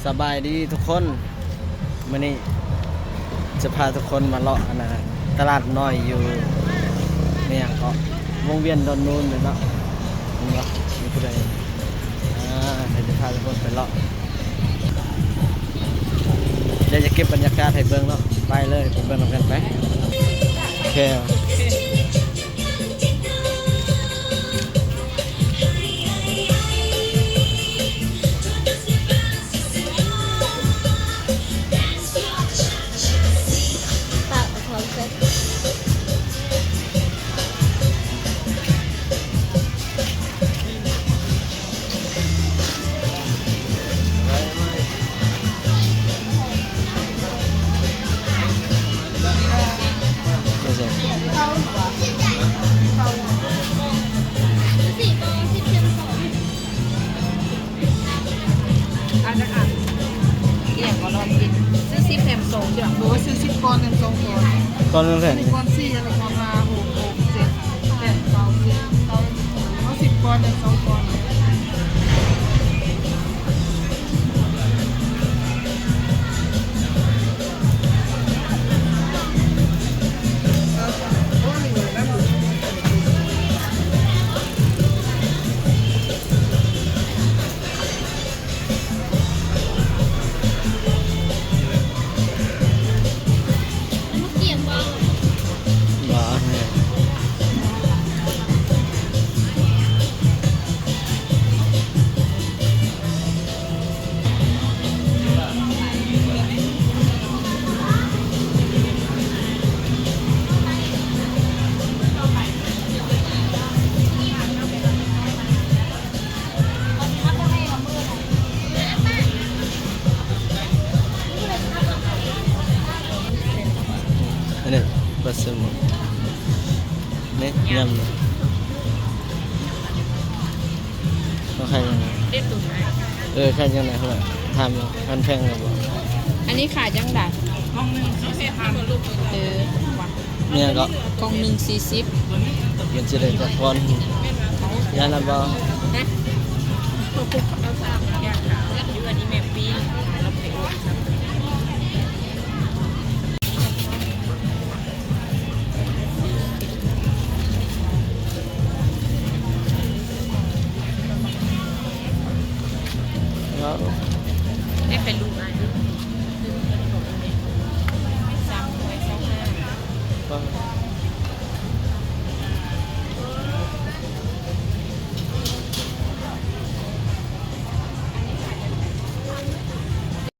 สบายดีทุกคนมื้อนี้จะพาทุกคนมาเลาะตลาดน้อยอยู่เนี่ยก็วงเวียนดอนนูนเนาะนี่ก็มีผู้ใดเดี๋ยวจะพาทุกคนไปเลาะเดี๋ยวจะเก็บบรรยากาศให้เบิ่งเนาะไปเลยไปเบิ่งกันไปโอเคอาจจะอ่านเกี่ยงก็ลองกินซื้อซิปแถม2จ้ะหรือว่าซื้อซิปก้อนแถม2ก้อนก้อนนึงแผ่นก้อน4อะไรประมาณ6 7 8 9 10เอา10ก้อนแถม2ก้อนนี่ปลาซึมนี่ยำเขาใครยังไงใครยังไงเขาทำพันแพงเลยบอกอันนี้ขายจังดัดกล่องนึงเนี่ยก็กล่องนึง40มันจะได้จักคนยาละบ่นะเอา3อย่างขาวแล้วอยู่อันนี้แม่ปีเราไปโอ้แล้ว